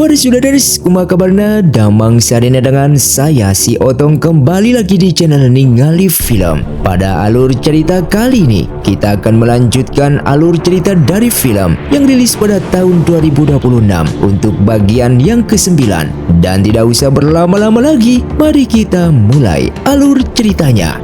Pada Sudaders, kumaha kabarna? Damang sadena dengan saya si Otong kembali lagi di channel Ningali Film. Pada alur cerita kali ini, kita akan melanjutkan alur cerita dari film yang rilis pada tahun 2026 untuk bagian yang ke-9. Dan tidak usah berlama-lama lagi, mari kita mulai alur ceritanya.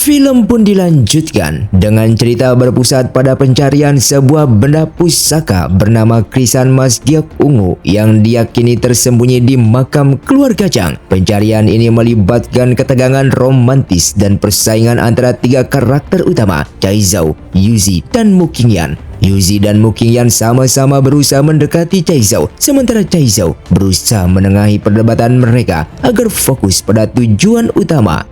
Film pun dilanjutkan dengan cerita berpusat pada pencarian sebuah benda pusaka bernama krisan Mas Giok Ungu yang diyakini tersembunyi di makam keluarga Chang. Pencarian ini melibatkan ketegangan romantis dan persaingan antara tiga karakter utama, Chai Zhao, Yuzi, dan Mu Qingyan. Yuzi dan Mu Qingyan sama-sama berusaha mendekati Chai Zhao, sementara Chai Zhao berusaha menengahi perdebatan mereka agar fokus pada tujuan utama.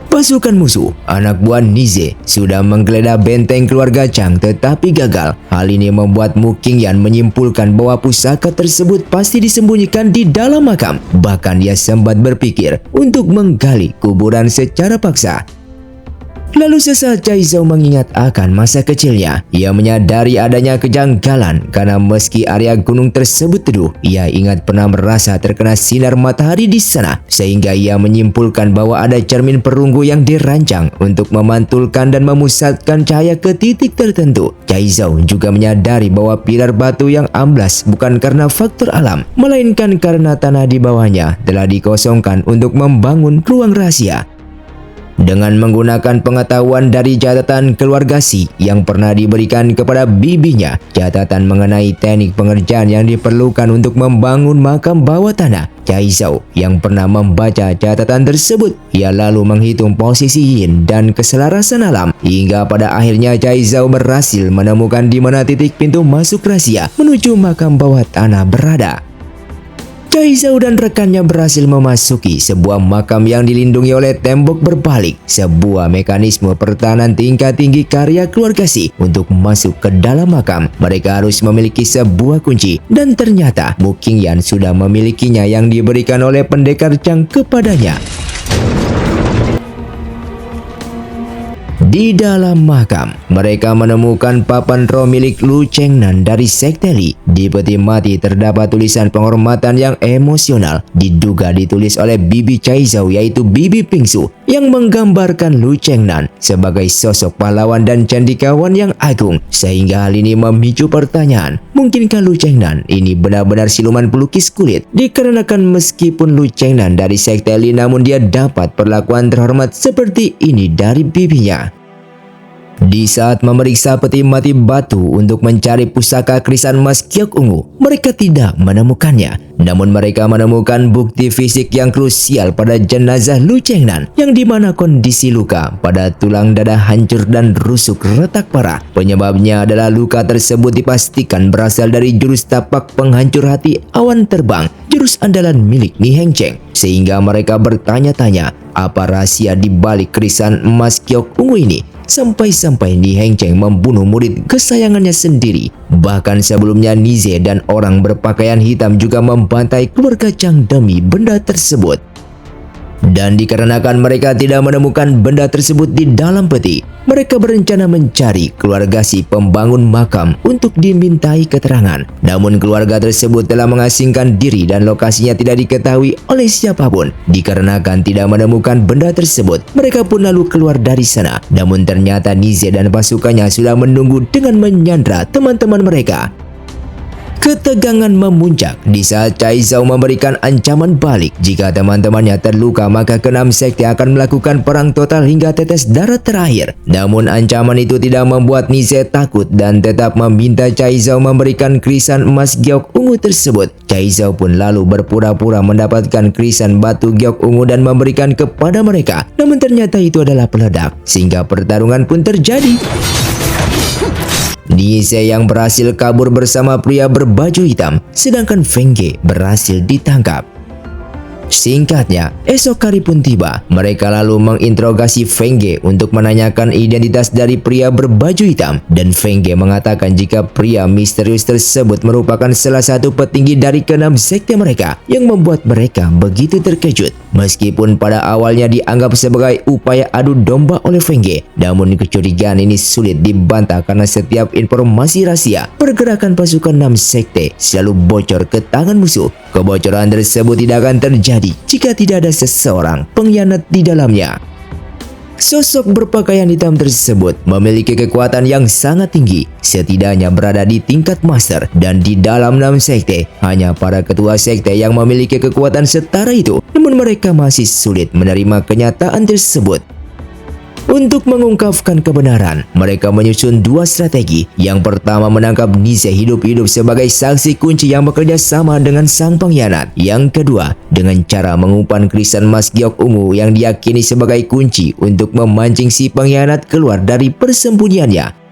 Pasukan musuh, anak buah Nize, sudah menggeledah benteng keluarga Chang tetapi gagal. Hal ini membuat Mu Qingyan menyimpulkan bahwa pusaka tersebut pasti disembunyikan di dalam makam. Bahkan dia sempat berpikir untuk menggali kuburan secara paksa. Lalu sesaat Chai Zhao mengingat akan masa kecilnya. Ia menyadari adanya kejanggalan karena meski area gunung tersebut teduh, ia ingat pernah merasa terkena sinar matahari di sana. Sehingga ia menyimpulkan bahwa ada cermin perunggu yang dirancang untuk memantulkan dan memusatkan cahaya ke titik tertentu. Chai Zhao juga menyadari bahwa pilar batu yang amblas bukan karena faktor alam, melainkan karena tanah di bawahnya telah dikosongkan untuk membangun ruang rahasia. Dengan menggunakan pengetahuan dari catatan keluarga Si yang pernah diberikan kepada bibinya, catatan mengenai teknik pengerjaan yang diperlukan untuk membangun makam bawah tanah, Chai Zhao yang pernah membaca catatan tersebut, ia lalu menghitung posisi yin dan keselarasan alam hingga pada akhirnya Chai Zhao berhasil menemukan di mana titik pintu masuk rahasia menuju makam bawah tanah berada. Chai Zhao dan rekannya berhasil memasuki sebuah makam yang dilindungi oleh tembok berbalik, sebuah mekanisme pertahanan tingkat tinggi karya keluarga Si. Untuk masuk ke dalam makam, mereka harus memiliki sebuah kunci, dan ternyata Mu Qingyan sudah memilikinya yang diberikan oleh pendekar Chang kepadanya. Di dalam makam, mereka menemukan papan roh milik Lu Chengnan dari Sekte Li. Di peti mati terdapat tulisan penghormatan yang emosional, diduga ditulis oleh bibi Chai Zhao yaitu Bibi Pingsu, yang menggambarkan Lu Chengnan sebagai sosok pahlawan dan candikawan yang agung. Sehingga hal ini memicu pertanyaan, mungkinkah Lu Chengnan ini benar-benar siluman pelukis kulit? Dikarenakan meskipun Lu Chengnan dari Sekte Li, namun dia dapat perlakuan terhormat seperti ini dari bibinya. Di saat memeriksa peti mati batu untuk mencari pusaka krisan Mas Giok Ungu, mereka tidak menemukannya. Namun mereka menemukan bukti fisik yang krusial pada jenazah Lu Chengnan, yang dimana kondisi luka pada tulang dada hancur dan rusuk retak parah. Penyebabnya adalah luka tersebut dipastikan berasal dari jurus tapak penghancur hati awan terbang, jurus andalan milik Ni Heng Cheng. Sehingga mereka bertanya-tanya, apa rahasia di balik krisan Mas Giok Ungu ini? Sampai-sampai Ni Heng Cheng membunuh murid kesayangannya sendiri. Bahkan sebelumnya Nize dan orang berpakaian hitam juga membantai keluarga Chang demi benda tersebut. Dan dikarenakan mereka tidak menemukan benda tersebut di dalam peti, mereka berencana mencari keluarga Si pembangun makam untuk dimintai keterangan. Namun keluarga tersebut telah mengasingkan diri dan lokasinya tidak diketahui oleh siapapun. Dikarenakan tidak menemukan benda tersebut, mereka pun lalu keluar dari sana. Namun ternyata Nize dan pasukannya sudah menunggu dengan menyandra teman-teman mereka. Ketegangan memuncak di saat Chai Zhao memberikan ancaman balik. Jika teman-temannya terluka, maka keenam sekte akan melakukan perang total hingga tetes darah terakhir. Namun ancaman itu tidak membuat Nize takut dan tetap meminta Chai Zhao memberikan krisan emas Giok Ungu tersebut. Chai Zhao pun lalu berpura-pura mendapatkan krisan batu Giok Ungu dan memberikan kepada mereka. Namun ternyata itu adalah peledak, sehingga pertarungan pun terjadi. Nize yang berhasil kabur bersama pria berbaju hitam, sedangkan Feng Ge berhasil ditangkap. Singkatnya, esok hari pun tiba. Mereka lalu menginterogasi Feng Ge untuk menanyakan identitas dari pria berbaju hitam. Dan Feng Ge mengatakan jika pria misterius tersebut merupakan salah satu petinggi dari keenam sekte mereka, yang membuat mereka begitu terkejut. Meskipun pada awalnya dianggap sebagai upaya adu domba oleh Feng Ge, namun kecurigaan ini sulit dibantah karena setiap informasi rahasia pergerakan pasukan 6 sekte selalu bocor ke tangan musuh. Kebocoran tersebut tidak akan terjadi jika tidak ada seseorang pengkhianat di dalamnya. Sosok berpakaian hitam tersebut memiliki kekuatan yang sangat tinggi, setidaknya berada di tingkat master, dan di dalam 6 sekte, hanya para ketua sekte yang memiliki kekuatan setara itu, namun mereka masih sulit menerima kenyataan tersebut. Untuk mengungkapkan kebenaran, mereka menyusun 2 strategi. Yang pertama, menangkap Nize hidup-hidup sebagai saksi kunci yang bekerja sama dengan sang pengkhianat. Yang kedua, dengan cara mengumpan krisan emas giok ungu yang diyakini sebagai kunci untuk memancing si pengkhianat keluar dari persembunyiannya.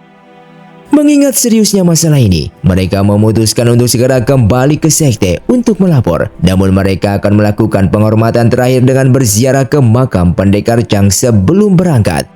Mengingat seriusnya masalah ini, mereka memutuskan untuk segera kembali ke sekte untuk melapor. Namun mereka akan melakukan penghormatan terakhir dengan berziarah ke makam pendekar Chang sebelum berangkat.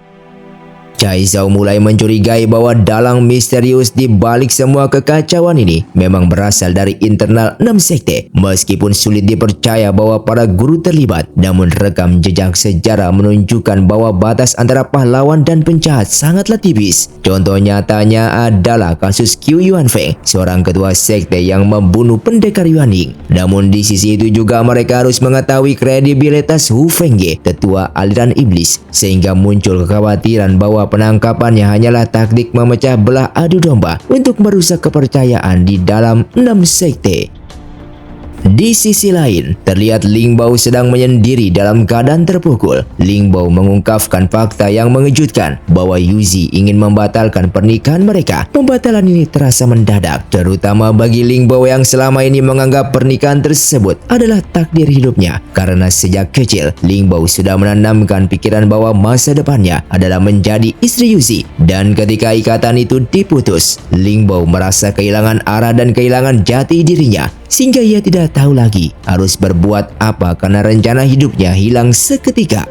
Cai Zhao mulai mencurigai bahwa dalang misterius di balik semua kekacauan ini memang berasal dari internal 6 sekte. Meskipun sulit dipercaya bahwa para guru terlibat, namun rekam jejak sejarah menunjukkan bahwa batas antara pahlawan dan penjahat sangatlah tipis. Contoh nyatanya adalah kasus Qiu Yuanfeng, seorang ketua sekte yang membunuh pendekar Yuanying. Namun di sisi itu juga mereka harus mengetahui kredibilitas Hu Fengge, ketua aliran iblis, sehingga muncul kekhawatiran bahwa penangkapannya hanyalah taktik memecah belah adu domba untuk merusak kepercayaan di dalam 6 sekte. Di sisi lain, terlihat Ling Bao sedang menyendiri dalam keadaan terpukul. Ling Bao mengungkapkan fakta yang mengejutkan bahwa Yuzi ingin membatalkan pernikahan mereka. Pembatalan ini terasa mendadak, terutama bagi Ling Bao yang selama ini menganggap pernikahan tersebut adalah takdir hidupnya. Karena sejak kecil, Ling Bao sudah menanamkan pikiran bahwa masa depannya adalah menjadi istri Yuzi. Dan ketika ikatan itu diputus, Ling Bao merasa kehilangan arah dan kehilangan jati dirinya, sehingga ia tidak tahu lagi harus berbuat apa karena rencana hidupnya hilang seketika.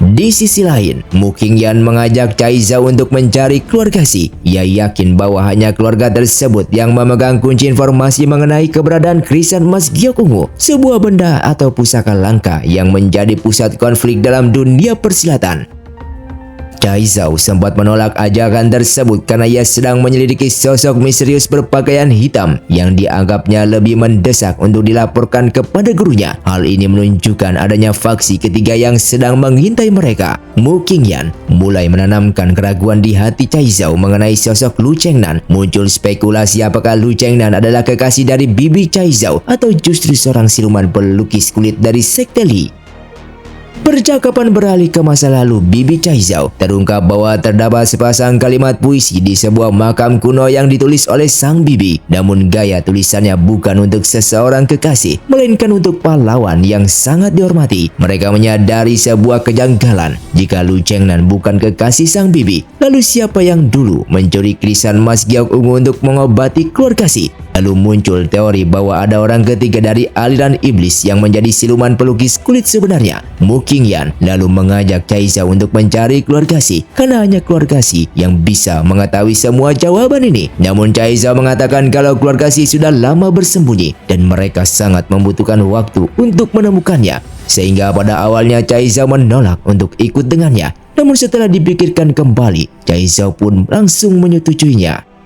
Di sisi lain, Mu Qingyan mengajak Cai Zhao untuk mencari keluarga Si. Ia yakin bahwa hanya keluarga tersebut yang memegang kunci informasi mengenai keberadaan krisan emas giok ungu, sebuah benda atau pusaka langka yang menjadi pusat konflik dalam dunia persilatan. Cai Zhao sempat menolak ajakan tersebut karena ia sedang menyelidiki sosok misterius berpakaian hitam yang dianggapnya lebih mendesak untuk dilaporkan kepada gurunya. Hal ini menunjukkan adanya faksi ketiga yang sedang mengintai mereka. Mu Qingyan mulai menanamkan keraguan di hati Cai Zhao mengenai sosok Lu Chengnan. Muncul spekulasi apakah Lu Chengnan adalah kekasih dari bibi Cai Zhao atau justru seorang siluman pelukis kulit dari sekte Li. Percakapan beralih ke masa lalu bibi Cai Zhao. Terungkap bahwa terdapat sepasang kalimat puisi di sebuah makam kuno yang ditulis oleh sang bibi. Namun gaya tulisannya bukan untuk seseorang kekasih, melainkan untuk pahlawan yang sangat dihormati. Mereka menyadari sebuah kejanggalan. Jika Lu Chengnan bukan kekasih sang bibi, lalu siapa yang dulu mencuri krisan emas giok ungu untuk mengobati keluarga Si? Lalu muncul teori bahwa ada orang ketiga dari aliran iblis yang menjadi siluman pelukis kulit sebenarnya. Mu Qingyan lalu mengajak Cai Zhao untuk mencari keluarga Si, karena hanya keluarga Si yang bisa mengetahui semua jawaban ini. Namun Cai Zhao mengatakan kalau keluarga Si sudah lama bersembunyi dan mereka sangat membutuhkan waktu untuk menemukannya. Sehingga pada awalnya Cai Zhao menolak untuk ikut dengannya. Namun setelah dipikirkan kembali, Cai Zhao pun langsung menyetujuinya.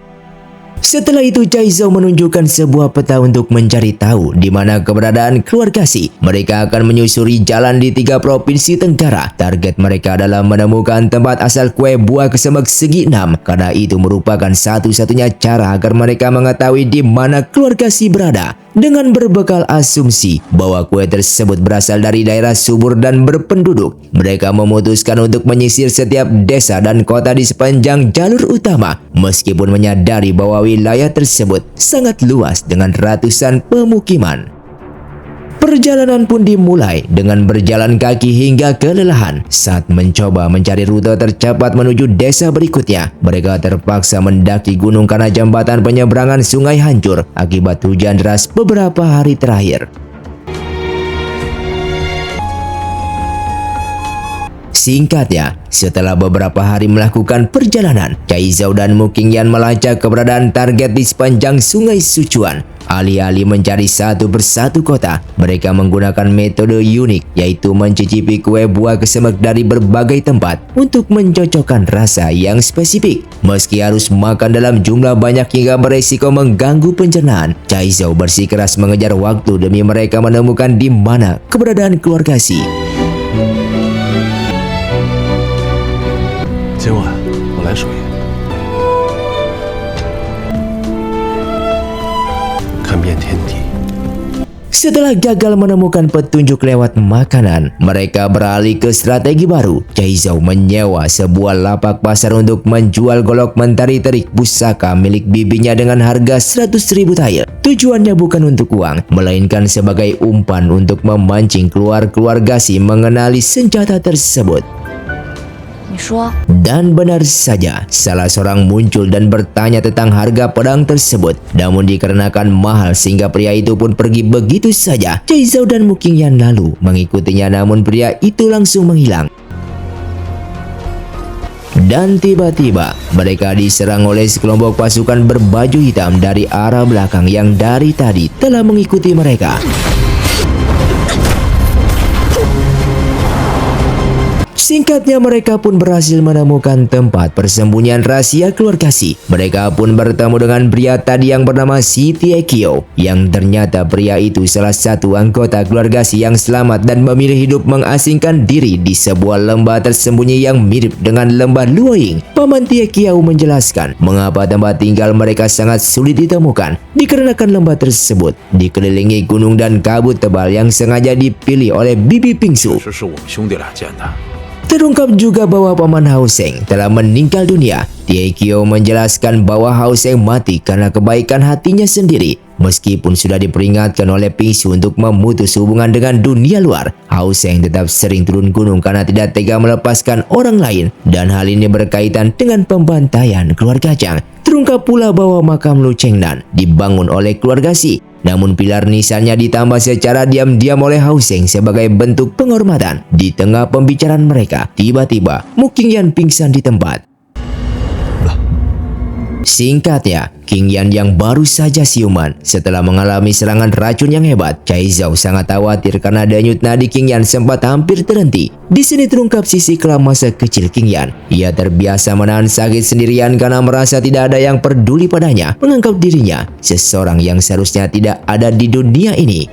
Setelah itu Cai Zhao menunjukkan sebuah peta untuk mencari tahu di mana keberadaan keluarga Si. Mereka akan menyusuri jalan di 3 provinsi Tenggara. Target mereka adalah menemukan tempat asal kue buah kesemek segi 6, karena itu merupakan satu-satunya cara agar mereka mengetahui di mana keluarga Si berada. Dengan berbekal asumsi bahwa kue tersebut berasal dari daerah subur dan berpenduduk, mereka memutuskan untuk menyisir setiap desa dan kota di sepanjang jalur utama, meskipun menyadari bahwa wilayah tersebut sangat luas dengan ratusan pemukiman. Perjalanan pun dimulai dengan berjalan kaki hingga kelelahan. Saat mencoba mencari rute tercepat menuju desa berikutnya, mereka terpaksa mendaki gunung karena jembatan penyeberangan sungai hancur akibat hujan deras beberapa hari terakhir. Singkatnya, setelah beberapa hari melakukan perjalanan, Cai Zhao dan Mu Qingyan melacak keberadaan target di sepanjang sungai Sichuan. Alih-alih mencari satu persatu kota, mereka menggunakan metode unik, yaitu mencicipi kue buah kesemek dari berbagai tempat untuk mencocokkan rasa yang spesifik. Meski harus makan dalam jumlah banyak hingga beresiko mengganggu pencernaan, Cai Zhao bersikeras mengejar waktu demi mereka menemukan di mana keberadaan keluarga Xi. 今晚我来守夜，看遍天地。 Setelah gagal menemukan petunjuk lewat makanan, mereka beralih ke strategi baru. Cai Zhao menyewa sebuah lapak pasar untuk menjual golok mentari terik pusaka milik bibinya dengan harga 100.000 tael. Tujuannya bukan untuk uang, melainkan sebagai umpan untuk memancing keluarga Xi mengenali senjata tersebut. Dan benar saja, salah seorang muncul dan bertanya tentang harga pedang tersebut. Namun dikarenakan mahal sehingga pria itu pun pergi begitu saja. Cai Zhao dan Mu Qingyan lalu mengikutinya, namun pria itu langsung menghilang. Dan tiba-tiba mereka diserang oleh sekelompok pasukan berbaju hitam dari arah belakang yang dari tadi telah mengikuti mereka. Singkatnya, mereka pun berhasil menemukan tempat persembunyian rahasia keluarga Xi. Mereka pun bertemu dengan pria tadi yang bernama Xi Tiekio, yang ternyata pria itu salah satu anggota keluarga Xi yang selamat dan memilih hidup mengasingkan diri di sebuah lembah tersembunyi yang mirip dengan lembah Luoying. Paman Tiekio menjelaskan mengapa tempat tinggal mereka sangat sulit ditemukan, dikarenakan lembah tersebut dikelilingi gunung dan kabut tebal yang sengaja dipilih oleh Bibi Pingsu. Terungkap juga bahwa Paman Hao Sheng telah meninggal dunia. Tiekio menjelaskan bahwa Hao Sheng mati karena kebaikan hatinya sendiri. Meskipun sudah diperingatkan oleh Pingsu untuk memutus hubungan dengan dunia luar, Hao Sheng tetap sering turun gunung karena tidak tega melepaskan orang lain. Dan hal ini berkaitan dengan pembantaian keluarga Zhang. Terungkap pula bahwa makam Lu Chengnan dibangun oleh keluarga Xi. Namun pilar nisannya ditambah secara diam-diam oleh Hao Sheng sebagai bentuk penghormatan. Di tengah pembicaraan mereka, tiba-tiba Mu Qingyan pingsan di tempat. Singkatnya, Qingyan yang baru saja siuman setelah mengalami serangan racun yang hebat. Cai Zhao sangat khawatir karena denyut nadi Qingyan sempat hampir terhenti. Di sini terungkap sisi kelam masa kecil Qingyan. Ia terbiasa menahan sakit sendirian karena merasa tidak ada yang peduli padanya, menganggap dirinya seseorang yang seharusnya tidak ada di dunia ini.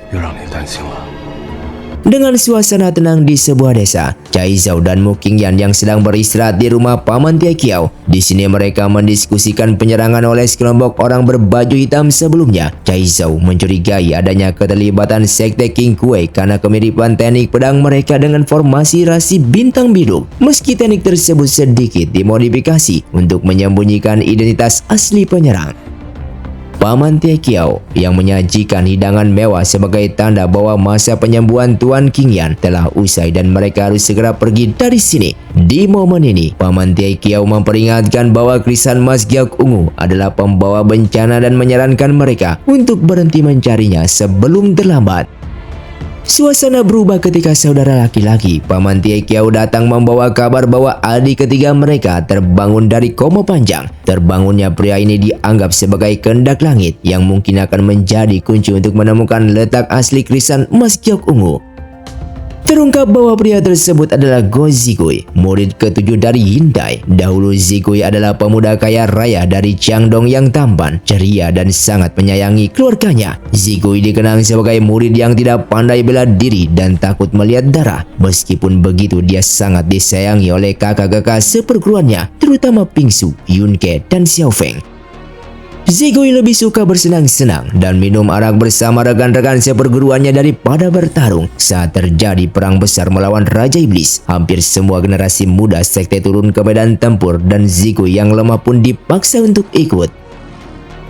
Dengan suasana tenang di sebuah desa, Cai Zhao dan Mu Qingyan yang sedang beristirahat di rumah Paman Tiekio. Di sini mereka mendiskusikan penyerangan oleh sekelompok orang berbaju hitam sebelumnya. Cai Zhao mencurigai adanya keterlibatan sekte King Kue karena kemiripan teknik pedang mereka dengan formasi rasi bintang biru. Meski teknik tersebut sedikit dimodifikasi untuk menyembunyikan identitas asli penyerang. Paman Tiekio yang menyajikan hidangan mewah sebagai tanda bahwa masa penyembuhan Tuan Qingyan telah usai dan mereka harus segera pergi dari sini. Di momen ini, Paman Tiekio memperingatkan bahwa Krisan Mas Giok Ungu adalah pembawa bencana dan menyarankan mereka untuk berhenti mencarinya sebelum terlambat. Suasana berubah ketika saudara laki-laki Paman Tiekio datang membawa kabar bahwa adik ketiga mereka terbangun dari koma panjang. Terbangunnya pria ini dianggap sebagai kehendak langit yang mungkin akan menjadi kunci untuk menemukan letak asli Krisan Mas Giok Ungu. Terungkap bahwa pria tersebut adalah Go Zigui, murid ketujuh dari Yindai. Dahulu Zigui adalah pemuda kaya raya dari Jiangdong yang tampan, ceria dan sangat menyayangi keluarganya. Zigui dikenang sebagai murid yang tidak pandai bela diri dan takut melihat darah. Meskipun begitu, dia sangat disayangi oleh kakak-kakak seperguruannya, terutama Pingsu, Yunke, dan Xiaofeng. Zigui lebih suka bersenang-senang dan minum arak bersama rekan-rekan seperguruannya daripada bertarung. Saat terjadi perang besar melawan Raja Iblis, hampir semua generasi muda sekte turun ke medan tempur dan Zigui yang lemah pun dipaksa untuk ikut.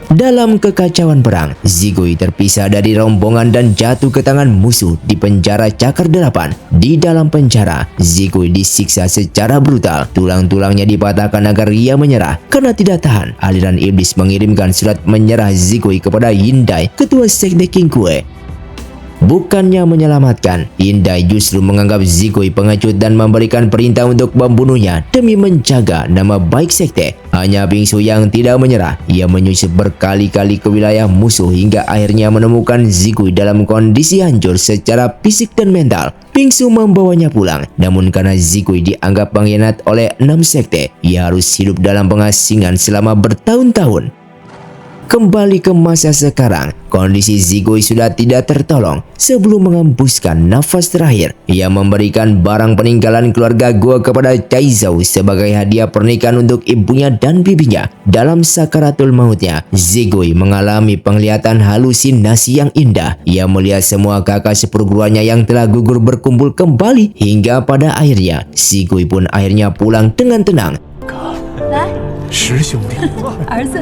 Dalam kekacauan perang, Zigui terpisah dari rombongan dan jatuh ke tangan musuh di penjara Cakar 8. Di dalam penjara, Zigui disiksa secara brutal. Tulang-tulangnya dipatahkan agar ia menyerah. Karena tidak tahan, aliran iblis mengirimkan surat menyerah Zigui kepada Yindai, ketua sekte King Kue. Bukannya menyelamatkan, Yindai justru menganggap Zigui pengecut dan memberikan perintah untuk membunuhnya demi menjaga nama baik sekte. Hanya Bingsu yang tidak menyerah. Ia menyusup berkali-kali ke wilayah musuh hingga akhirnya menemukan Zigui dalam kondisi hancur secara fisik dan mental. Bingsu membawanya pulang, namun karena Zigui dianggap pengkhianat oleh 6 sekte, ia harus hidup dalam pengasingan selama bertahun-tahun. Kembali ke masa sekarang, kondisi Zigui sudah tidak tertolong. Sebelum mengembuskan nafas terakhir, ia memberikan barang peninggalan keluarga Guo kepada Chaizhou sebagai hadiah pernikahan untuk ibunya dan bibinya. Dalam sakaratul mautnya, Zigui mengalami penglihatan halusinasi yang indah. Ia melihat semua kakak seperguruannya yang telah gugur berkumpul kembali hingga pada akhirnya Zigui pun akhirnya pulang dengan tenang. 来， 十兄弟， 儿子，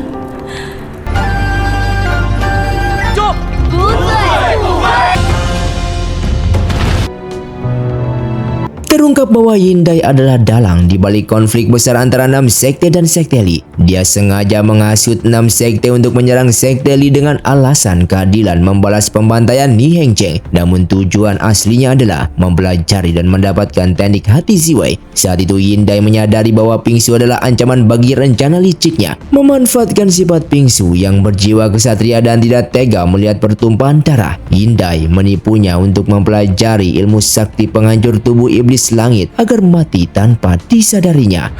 不醉不归。 Terungkap bahwa Yindai adalah dalang di balik konflik besar antara 6 sekte dan sekte Li. Dia sengaja menghasut 6 sekte untuk menyerang sekte Li dengan alasan keadilan membalas pembantaian Ni Hengcheng. Namun tujuan aslinya adalah mempelajari dan mendapatkan teknik hati Ziwei. Saat itu Yindai menyadari bahwa Bingsu adalah ancaman bagi rencana liciknya. Memanfaatkan sifat Bingsu yang berjiwa kesatria dan tidak tega melihat pertumpahan darah, Yindai menipunya untuk mempelajari ilmu sakti penghancur tubuh iblis langit agar mati tanpa disadarinya.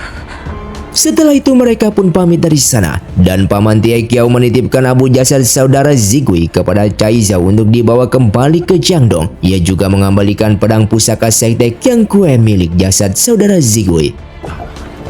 Setelah itu mereka pun pamit dari sana dan Paman Tie Kiao menitipkan abu jasad saudara Zigui kepada Chaizhou untuk dibawa kembali ke Jiangdong. Ia juga mengembalikan pedang pusaka sekte Qiang Kue milik jasad saudara Zigui.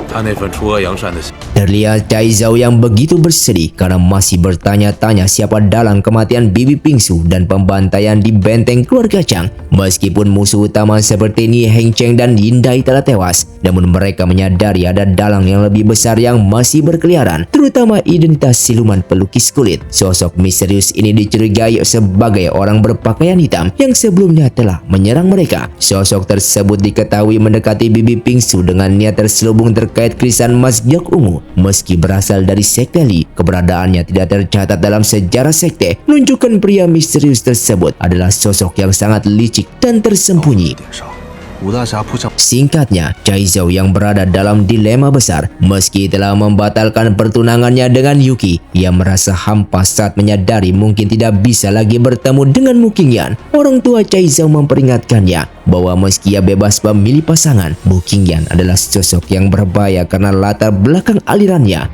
他那份出阿阳山的信， Terlihat Chaizhou yang begitu bersedih karena masih bertanya-tanya siapa dalang kematian Bibi Bingsu dan pembantaian di benteng keluarga Chang. Meskipun musuh utama seperti Ni Hengcheng dan Yindai telah tewas, namun mereka menyadari ada dalang yang lebih besar yang masih berkeliaran, terutama identitas siluman pelukis kulit. Sosok misterius ini dicurigai sebagai orang berpakaian hitam yang sebelumnya telah menyerang mereka. Sosok tersebut diketahui mendekati Bibi Bingsu dengan niat terselubung terkait krisan Mas Gyok Ungu. Meski berasal dari sekte Li, keberadaannya tidak tercatat dalam sejarah sekte, menunjukkan pria misterius tersebut adalah sosok yang sangat licik dan tersembunyi. 点上，武大侠扑向 Singkatnya, Chaizhou yang berada dalam dilema besar. Meski telah membatalkan pertunangannya dengan Yuki, ia merasa hampa saat menyadari mungkin tidak bisa lagi bertemu dengan Mu Qingyan. Orang tua Chaizhou memperingatkannya bahwa meski ia bebas memilih pasangan, Mu Qingyan adalah sosok yang berbahaya karena latar belakang alirannya.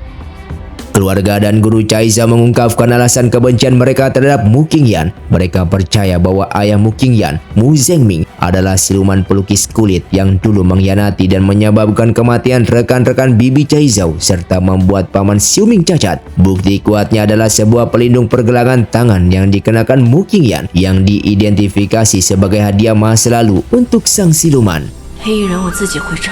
Keluarga dan guru Chaizhou mengungkapkan alasan kebencian mereka terhadap Mu Qingyan. Mereka percaya bahwa ayah Mu Qingyan, Mu Zhengming, adalah siluman pelukis kulit yang dulu mengkhianati dan menyebabkan kematian rekan-rekan Bibi Chaizhou serta membuat Paman Xiuming cacat. Bukti kuatnya adalah sebuah pelindung pergelangan tangan yang dikenakan Mu Qingyan yang diidentifikasi sebagai hadiah masa lalu untuk sang siluman. 黑衣人我自己会找。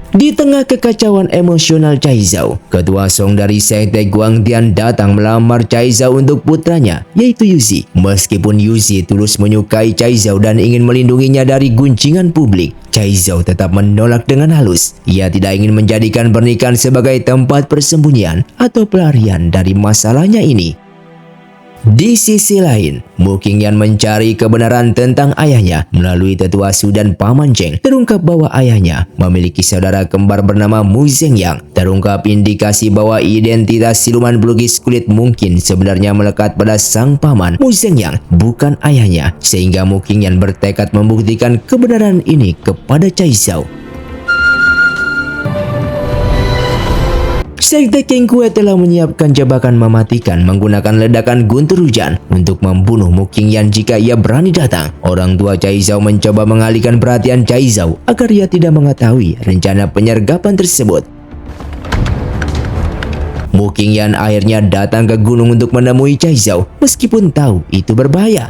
Di tengah kekacauan emosional Chaizhou, ketua Song dari sekte Guangdian datang melamar Chaizhou untuk putranya, yaitu Yuzi. Meskipun Yuzi tulus menyukai Chaizhou dan ingin melindunginya dari guncingan publik, Chaizhou tetap menolak dengan halus. Ia tidak ingin menjadikan pernikahan sebagai tempat persembunyian atau pelarian dari masalahnya ini. Di sisi lain, Mu Qingyan mencari kebenaran tentang ayahnya melalui tetua Su dan Paman Cheng. Terungkap bahwa ayahnya memiliki saudara kembar bernama Mu Zhengyang. Terungkap indikasi bahwa identitas siluman pelukis kulit mungkin sebenarnya melekat pada sang paman Mu Zhengyang, bukan ayahnya. Sehingga Mu Qingyan bertekad membuktikan kebenaran ini kepada Chaizhou. Sekte Qiang Kue telah menyiapkan jebakan mematikan menggunakan ledakan guntur hujan untuk membunuh Mu Qingyan jika ia berani datang. Orang tua Chaizhou mencoba mengalihkan perhatian Chaizhou agar ia tidak mengetahui rencana penyergapan tersebut. Mu Qingyan akhirnya datang ke gunung untuk menemui Chaizhou meskipun tahu itu berbahaya.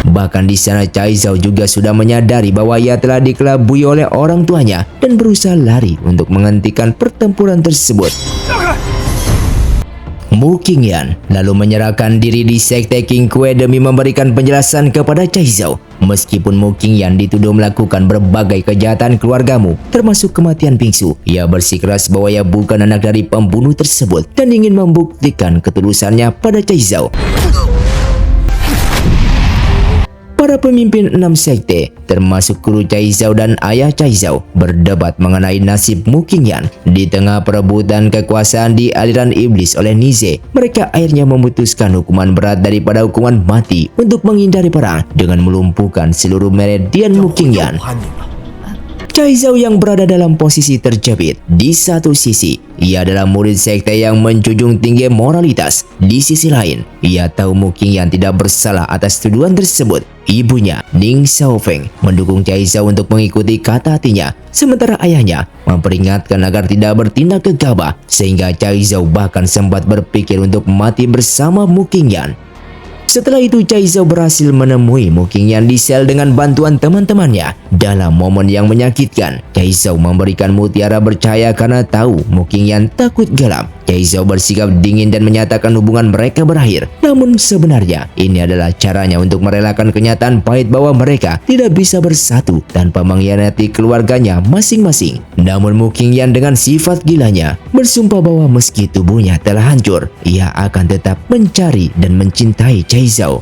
Bahkan di sana Chaizhou juga sudah menyadari bahwa ia telah dikelabui oleh orang tuanya dan berusaha lari untuk menghentikan pertempuran tersebut. Mu Qingyan lalu menyerahkan diri di sekte King Kue demi memberikan penjelasan kepada Cai Zhao. Meskipun Mu Qingyan dituduh melakukan berbagai kejahatan keluargamu, termasuk kematian biksu, ia bersikeras bahwa ia bukan anak dari pembunuh tersebut dan ingin membuktikan ketulusannya pada Cai Zhao. Para pemimpin 6 sekte, termasuk guru Cai Zhao dan ayah Cai Zhao, berdebat mengenai nasib Mu Qingyan. Di tengah perebutan kekuasaan di aliran iblis oleh Nize, mereka akhirnya memutuskan hukuman berat daripada hukuman mati untuk menghindari perang dengan melumpuhkan seluruh meridian Mu Qingyan. Cai Zhao yang berada dalam posisi terjepit. Di satu sisi, ia adalah murid sekte yang menjunjung tinggi moralitas. Di sisi lain, ia tahu Mu Qingyan tidak bersalah atas tuduhan tersebut. Ibunya, Ning Xiaofeng, mendukung Cai Zhao untuk mengikuti kata hatinya, sementara ayahnya memperingatkan agar tidak bertindak gegabah, sehingga Cai Zhao bahkan sempat berpikir untuk mati bersama Mu Qingyan. Setelah itu, Cai Zhao berhasil menemui Mu Qingyan di sel dengan bantuan teman-temannya. Dalam momen yang menyakitkan, Cai Zhao memberikan mutiara bercahaya karena tahu Mu Qingyan takut gelap. Cai Zhao bersikap dingin dan menyatakan hubungan mereka berakhir. Namun sebenarnya ini adalah caranya untuk merelakan kenyataan pahit bahwa mereka tidak bisa bersatu tanpa mengkhianati keluarganya masing-masing. Namun Mu Qingyan dengan sifat gilanya bersumpah bahwa meski tubuhnya telah hancur, ia akan tetap mencari dan mencintai Cai Zhao.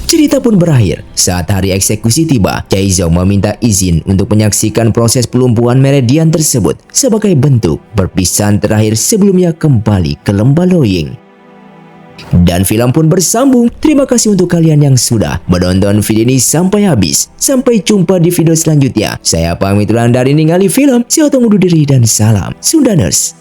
Cerita pun berakhir. Saat hari eksekusi tiba, Cai Zhao meminta izin untuk menyaksikan proses pelumpuhan meridian tersebut sebagai bentuk perpisahan terakhir sebelumnya kembali ke lembah Loying. Dan film pun bersambung. Terima kasih untuk kalian yang sudah menonton video ini sampai habis. Sampai jumpa di video selanjutnya. Saya pamit ulang dari Ningali Film. Saya undur diri dan salam Sundaners.